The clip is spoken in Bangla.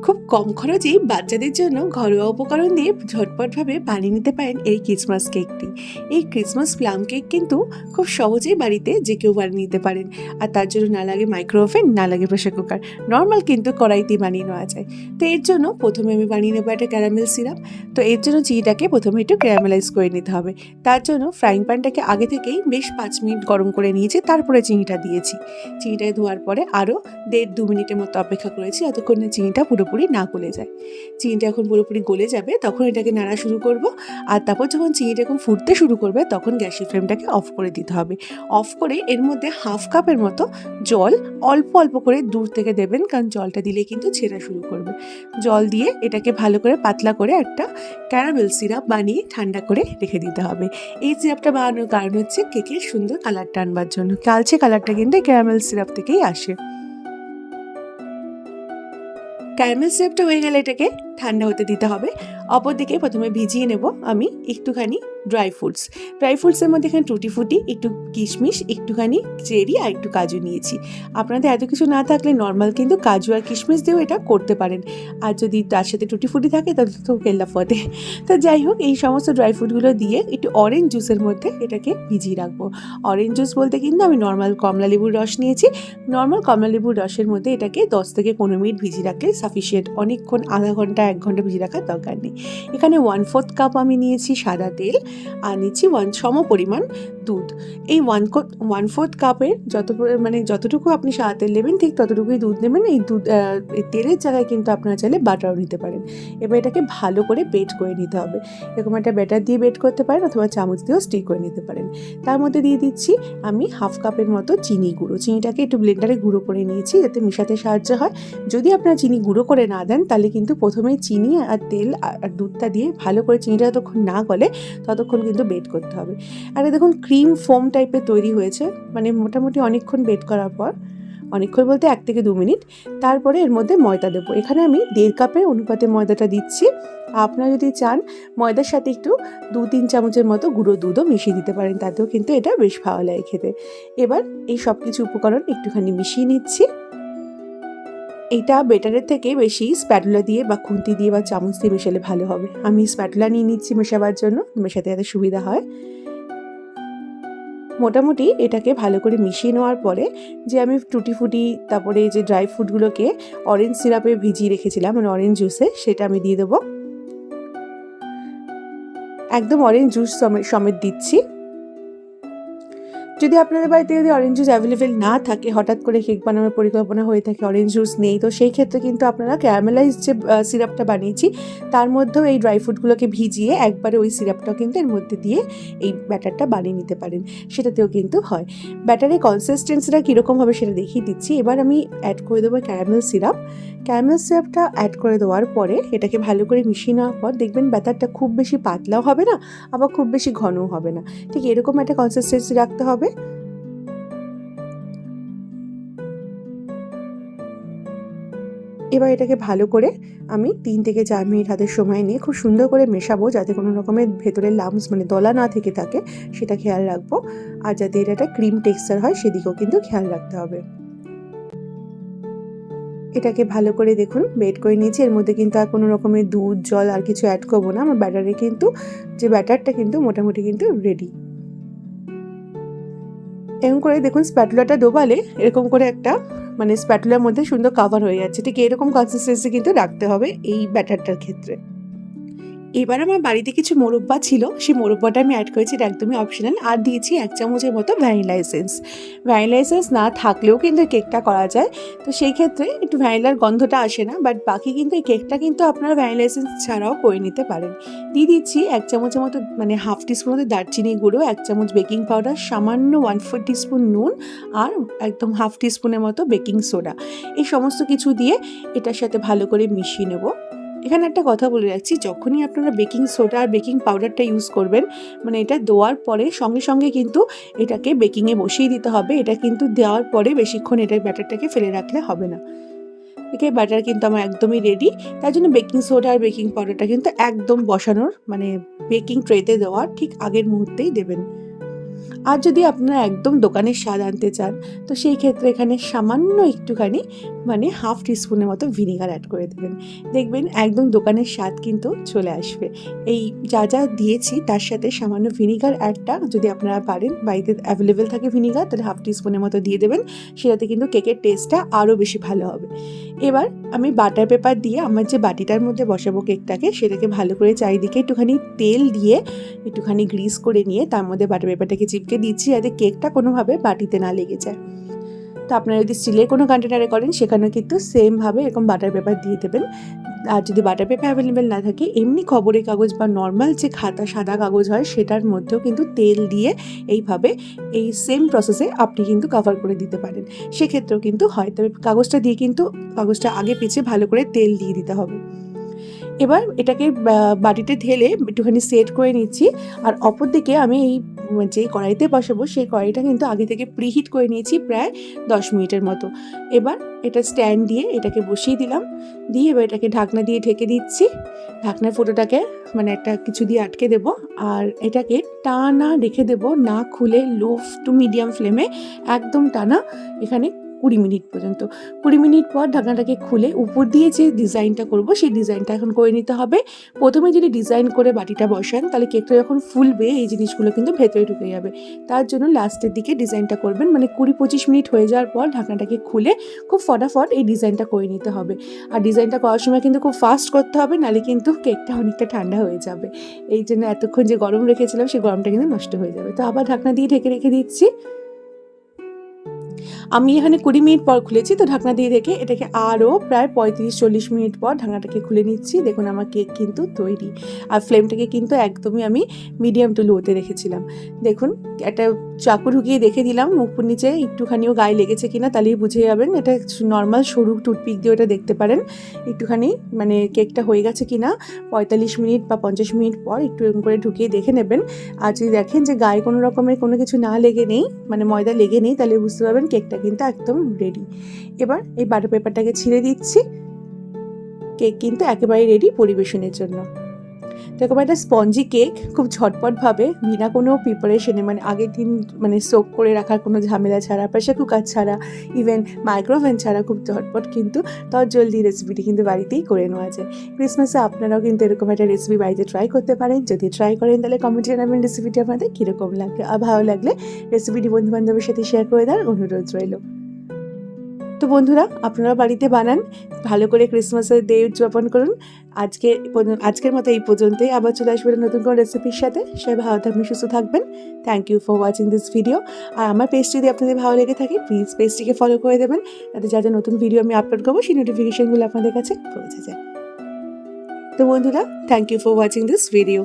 খুব কম খরচেই বাচ্চাদের জন্য ঘরোয়া উপকরণ দিয়ে ঝটপটভাবে বানিয়ে নিতে পারেন এই ক্রিসমাস কেকটি। এই ক্রিসমাস প্লাম কেক কিন্তু খুব সহজেই বাড়িতে যে কেউ বানিয়ে নিতে পারেন। আর তার জন্য না লাগে মাইক্রো ওভেন, না লাগে প্রেশার কুকার, নর্মাল কিন্তু কড়াইতেই বানিয়ে নেওয়া যায়। তো এর জন্য প্রথমে আমি বানিয়ে নেবো একটা ক্যারামেল সিরাপ। তো এর জন্য চিনিটাকে প্রথমে একটু ক্যারামেলাইজ করে নিতে হবে। তার জন্য ফ্রাইং প্যানটাকে আগে থেকেই বেশ 5 মিনিট গরম করে নিয়েছি, তারপরে চিনিটা দিয়েছি। চিনিটাকে ধোয়ার পরে আরও 1.5-2 মিনিটের মতো অপেক্ষা করেছি, যতক্ষণ না চিনিটা পুরোপুরি না গলে যায়। চিনিটা যখন পুরোপুরি গলে যাবে তখন এটাকে নাড়া শুরু করব। আর তারপর যখন চিনিটা এখন ফুটতে শুরু করবে তখন গ্যাসের ফ্লেমটাকে অফ করে দিতে হবে। অফ করে এর মধ্যে 1/2 কাপের মতো জল অল্প অল্প করে দূর থেকে দেবেন, কারণ জলটা দিলে কিন্তু ছেঁড়া শুরু করবে। জল দিয়ে এটাকে ভালো করে পাতলা করে একটা ক্যারামেল সিরাপ বানিয়ে ঠান্ডা করে রেখে দিতে হবে। এই সিরাপটা বানানোর কারণ হচ্ছে কেকের সুন্দর কালারটা আনবার জন্য। কালচে কালারটা কিন্তু ক্যারামেল সিরাপ থেকেই আসে। ক্যারামেল সিরাপটা হয়ে গেলে এটাকে ঠান্ডা হতে দিতে হবে। অপরদিকে প্রথমে ভিজিয়ে নেব আমি একটুখানি ড্রাই ফ্রুটসের মধ্যে এখানে টুটি ফুটি, একটু কিশমিশ, একটুখানি চেরি আর একটু কাজু নিয়েছি। আপনাদের এত কিছু না থাকলে নর্মাল কিন্তু কাজু আর কিশমিশ দিয়েও এটা করতে পারেন। আর যদি তার সাথে টুটি ফুটি থাকে তাহলে তো কেল্লা ফতে। তো যাই হোক, এই সমস্ত ড্রাই ফ্রুটগুলো দিয়ে একটু অরেঞ্জ জুসের মধ্যে এটাকে ভিজিয়ে রাখবো। অরেঞ্জ জুস বলতে কিন্তু আমি নর্মাল কমলা লেবুর রস নিয়েছি। নর্মাল কমলা লেবুর রসের মধ্যে এটাকে 10 থেকে 15 মিনিট ভিজিয়ে রাখলে সাফিসিয়েন্ট। অনেকক্ষণ, আধা ঘন্টা 1 ঘন্টা ভিজিয়ে রাখার দরকার নেই। এখানে 1/4 কাপ আমি নিয়েছি সাদা তেল আর নিচ্ছি সম পরিমাণ দুধ। এই 1/4 কাপের যতটুকু আপনি সাদা তেল নেবেন ঠিক ততটুকুই দুধ নেবেন। এই তেলের জায়গায় কিন্তু আপনারা চাইলে বাটারও নিতে পারেন। এবার এটাকে ভালো করে বেট করে নিতে হবে। এরকম একটা ব্যাটার দিয়ে বেট করতে পারেন অথবা চামচ দিয়েও স্টিক করে নিতে পারেন। তার মধ্যে দিয়ে দিচ্ছি আমি 1/2 কাপের মতো চিনি গুঁড়ো। চিনিটাকে একটু ব্লেন্ডারে গুঁড়ো করে নিয়েছি যাতে মেশাতে সাহায্য হয়। যদি আপনারা চিনি গুঁড়ো করে না দেন তাহলে কিন্তু প্রথমে চিনি আর তেল আর দুধটা দিয়ে ভালো করে চিনিটা যতক্ষণ না গলে ততক্ষণ কিন্তু বেট করতে হবে। আর দেখুন ক্রিম ফোম টাইপের তৈরি হয়েছে, মানে মোটামুটি অনেকক্ষণ বেট করার পর, অনেকক্ষণ বলতে 1 থেকে 2 মিনিট। তারপরে এর মধ্যে ময়দা দেবো। এখানে আমি 1.5 কাপের অনুপাতে ময়দাটা দিচ্ছি। আপনারা যদি চান ময়দার সাথে একটু 2-3 চামচের মতো গুঁড়ো দুধও মিশিয়ে দিতে পারেন, তাতেও কিন্তু এটা বেশ ভালো লাগে খেতে। এবার এই সব কিছু উপকরণ একটুখানি মিশিয়ে নিচ্ছি। এটা বেটারের থেকে বেশি স্প্যাটুলা দিয়ে বা খুন্তি দিয়ে বা চামচ দিয়ে মেশালে ভালো হবে। আমি স্প্যাটুলা নিয়ে নিচ্ছি মেশাবার জন্য, মেশাতে যাতে সুবিধা হয়। মোটামুটি এটাকে ভালো করে মিশিয়ে নেওয়ার পরে যে আমি টুটি ফুটি, তারপরে যে ড্রাই ফ্রুটগুলোকে অরেঞ্জ সিরাপে ভিজিয়ে রেখেছিলাম, মানে অরেঞ্জ জুসে, সেটা আমি দিয়ে দেবো। একদম অরেঞ্জ জুস সমেত দিচ্ছি। যদি আপনাদের বাড়িতে অরেঞ্জ জুস অ্যাভেলেবেল না থাকে, হঠাৎ করে কেক বানানোর পরিকল্পনা হয়ে থাকে, অরেঞ্জ জুস নেই, তো সেই ক্ষেত্রে কিন্তু আপনারা ক্যারামেলাইজ যে সিরাপটা বানিয়েছি তার মধ্যেও এই ড্রাই ফ্রুটগুলোকে ভিজিয়ে একবারে ওই সিরাপটাও কিন্তু এর মধ্যে দিয়ে এই ব্যাটারটা বানিয়ে নিতে পারেন, সেটাতেও কিন্তু হয়। ব্যাটারের কনসিস্টেন্সিটা কীরকম হবে সেটা দেখিয়ে দিচ্ছি। এবার আমি অ্যাড করে দেবো ক্যারামেল সিরাপটা অ্যাড করে দেওয়ার পরে এটাকে ভালো করে মিশিয়ে নেওয়ার পর দেখবেন ব্যাটারটা খুব বেশি পাতলাও হবে না, আবার খুব বেশি ঘনও হবে না, ঠিক এরকম একটা কনসিস্টেন্সি রাখতে হবে। এবার এটাকে ভালো করে আমি 3 থেকে 4 মিনিট হাতে সময় নিয়ে খুব সুন্দর করে মেশাবো, যাতে কোনো রকমের ভেতরের লাম্পস মানে দলা না থেকে থাকে সেটা খেয়াল রাখবো। আর যাতে এটা একটা ক্রিম টেক্সচার হয় সেদিকেও কিন্তু খেয়াল রাখতে হবে। এটাকে ভালো করে দেখুন বেট করে নিয়েছি। এর মধ্যে কিন্তু আর কোনো রকমের দুধ, জল আর কিছু অ্যাড করবো না। আমার ব্যাটারে কিন্তু যে ব্যাটারটা কিন্তু মোটামুটি কিন্তু রেডি। এরকম করে দেখুন স্প্যাটুলাটা ডোবালে এরকম করে একটা মানে স্প্যাটুলার মধ্যে সুন্দর কাভার হয়ে যাচ্ছে। ঠিক এরকম কনসিস্টেন্সি কিন্তু রাখতে হবে এই ব্যাটারটার ক্ষেত্রে। এবার আমার বাড়িতে কিছু মোরব্বা ছিল, সেই মোরব্বাটা আমি অ্যাড করেছি, এটা একদমই অপশনাল। আর দিয়েছি 1 চামচের মতো ভ্যানিলা এসেন্স না থাকলেও কিন্তু কেকটা করা যায়। তো সেই ক্ষেত্রে একটু ভ্যানিলার গন্ধটা আসে না, বাট বাকি কিন্তু এই কেকটা কিন্তু আপনারা ভ্যানিলা এসেন্স ছাড়াও করে নিতে পারেন। দিয়ে দিচ্ছি 1 চামচের মতো মানে 1/2 টিস্পুন মতো দারচিনি গুঁড়ো, 1 চামচ বেকিং পাউডার, সামান্য 1/4 টিস্পুন নুন আর একদম 1/2 টিস্পুনের মতো বেকিং সোডা। এই সমস্ত কিছু দিয়ে এটার সাথে ভালো করে মিশিয়ে নেব। এখানে একটা কথা বলে রাখছি, যখনই আপনারা বেকিং সোডা আর বেকিং পাউডারটা ইউজ করবেন, মানে এটা দেওয়ার পরে সঙ্গে সঙ্গে কিন্তু এটাকে বেকিংয়ে বসিয়ে দিতে হবে। এটা কিন্তু দেওয়ার পরে বেশিক্ষণ এটার ব্যাটারটাকে ফেলে রাখলে হবে না। একে ব্যাটার কিন্তু আমার একদমই রেডি। তার জন্য বেকিং সোডা আর বেকিং পাউডারটা কিন্তু একদম বসানোর মানে বেকিং ট্রেতে দেওয়ার ঠিক আগের মুহূর্তেই দেবেন। আর যদি আপনারা একদম দোকানের স্বাদ আনতে চান তো সেই ক্ষেত্রে এখানে সামান্য একটুখানি মানে হাফ টিস্পুনের মতো ভিনিগার অ্যাড করে দেবেন, দেখবেন একদম দোকানের স্বাদ কিন্তু চলে আসবে। এই যা যা দিয়েছি তার সাথে সামান্য ভিনিগার অ্যাডটা যদি আপনারা পারেন, বাড়িতে অ্যাভেলেবেল থাকে ভিনিগার, তাহলে হাফ টিস্পুনের মতো দিয়ে দেবেন, সেটাতে কিন্তু কেকের টেস্টটা আরও বেশি ভালো হবে। এবার আমি বাটার পেপার দিয়ে আমার যে বাটিটার মধ্যে বসাবো কেকটাকে, সেটাকে ভালো করে চারিদিকে একটুখানি তেল দিয়ে একটুখানি গ্রিস করে নিয়ে তার মধ্যে বাটার পেপারটাকে চিপকে দিচ্ছি যাতে কেকটা কোনোভাবে বাটিতে না লেগে যায়। তো আপনারা যদি স্টিলের কোনো কন্টেনারে করেন সেখানেও কিন্তু সেমভাবে এরকম বাটার পেপার দিয়ে দেবেন। আর যদি বাটার পেপার অ্যাভেলেবেল না থাকে, এমনি খবরের কাগজ বা নর্মাল যে খাতা সাদা কাগজ হয় সেটার মধ্যেও কিন্তু তেল দিয়ে এইভাবে এই সেম প্রসেসে আপনি কিন্তু কভার করে দিতে পারেন, সেক্ষেত্রেও কিন্তু হয়। তবে কাগজটা দিয়ে কিন্তু কাগজটা আগে পিছিয়ে ভালো করে তেল দিয়ে দিতে হবে। এবার এটাকে বাটিতে ঢেলে একটুখানি সেট করে নিচ্ছি। আর অপর দিকে আমি এই যে কড়াইতে বসাবো সেই কড়াইটা কিন্তু আগে থেকে প্রিহিট করে নিয়েছি প্রায় 10 মিনিটের মতো। এবার এটা স্ট্যান্ড দিয়ে এটাকে বসিয়ে দিলাম, দিয়ে এবার এটাকে ঢাকনা দিয়ে ঢেকে দিচ্ছি। ঢাকনার ফুটোটাকে মানে একটা কিছু দিয়ে আটকে দেবো, আর এটাকে টানা রেখে দেবো, না খুলে লো টু মিডিয়াম ফ্লেমে একদম টানা এখানে 20 মিনিট পর্যন্ত। 20 মিনিট পর ঢাকনাটাকে খুলে উপর দিয়ে যে ডিজাইনটা করব সেই ডিজাইনটা এখন করে নিতে হবে। প্রথমে যদি ডিজাইন করে বাটিটা বসান তাহলে কেকটা যখন ফুলবে এই জিনিসগুলো কিন্তু ভেতরে ঢুকে যাবে, তার জন্য লাস্টের দিকে ডিজাইনটা করবেন। মানে 20-25 মিনিট হয়ে যাওয়ার পর ঢাকনাটাকে খুলে খুব ফটাফট এই ডিজাইনটা করে নিতে হবে। আর ডিজাইনটা করার সময় কিন্তু খুব ফাস্ট করতে হবে, নাহলে কিন্তু কেকটা অনেকটা ঠান্ডা হয়ে যাবে। এই জন্য এতক্ষণ যে গরম রেখেছিলাম সেই গরমটা কিন্তু নষ্ট হয়ে যাবে। তো আবার ঢাকনা দিয়ে ঢেকে রেখে দিচ্ছি। আমি এখানে 20 মিনিট পর খুলেছি, তো ঢাকনা দিয়ে রেখে এটাকে আরও প্রায় 35-40 মিনিট পর ঢাকনাটাকে খুলে নিচ্ছি। দেখুন আমার কেক কিন্তু তৈরি। আর ফ্লেমটাকে কিন্তু একদমই আমি মিডিয়াম টু লোতে রেখেছিলাম। দেখুন একটা চাকু ঢুকিয়ে দেখে দিলাম উপর নিচে একটুখানিও গায়ে লেগেছে কিনা, তাহলেই বুঝে যাবেন। এটা নর্মাল সরু টুথপিক দিয়ে ওটা দেখতে পারেন একটুখানি মানে কেকটা হয়ে গেছে কিনা। 45 মিনিট বা 50 মিনিট পর একটু এরকম করে ঢুকিয়ে দেখে নেবেন। আর যদি দেখেন যে গায়ে কোনো রকমের কোনো কিছু না লেগে নেই, মানে ময়দা লেগে নেই, তাহলে বুঝতে পারবেন কেকটা কিন্তু একদম রেডি। এবার এই বাটার পেপারটাকে ছিঁড়ে দিচ্ছি। কেক কিন্তু একেবারে রেডি পরিবেশনের জন্য। এরকম একটা স্পঞ্জি কেক খুব ঝটপটভাবে বিনা কোনো প্রিপারেশনে, মানে আগের দিন মানে সোক করে রাখার কোনো ঝামেলা ছাড়া, প্রেশার কুকার ছাড়া, ইভেন মাইক্রোওভেন ছাড়া খুব ঝটপট কিন্তু জলদি রেসিপিটি কিন্তু বাড়িতেই করে নেওয়া যায়। ক্রিসমাসে আপনারাও কিন্তু এরকম একটা রেসিপি বাড়িতে ট্রাই করতে পারেন। যদি ট্রাই করেন তাহলে কমেন্টে জানাবেন রেসিপিটি আপনাদের কীরকম লাগে। আর ভালো লাগলে রেসিপিটি বন্ধুবান্ধবের সাথে শেয়ার করে দেওয়ার অনুরোধ রইল। তো বন্ধুরা আপনারা বাড়িতে বানান, ভালো করে ক্রিসমাসের ডে উদযাপন করুন। আজকের মতো এই পর্যন্তই। আবার চলে আসবেন নতুন কোনো রেসিপির সাথে। সবাই ভালো থাকবেন, সুস্থ থাকবেন। Thank you for watching this video. আর আমার পেজটি যদি আপনাদের ভালো লেগে থাকে প্লিজ পেজটিকে ফলো করে দেবেন, যাতে যা যা নতুন ভিডিও আমি আপলোড করবো সেই নোটিফিকেশনগুলো আপনাদের কাছে পৌঁছে যায়। তো বন্ধুরা thank you for watching this video.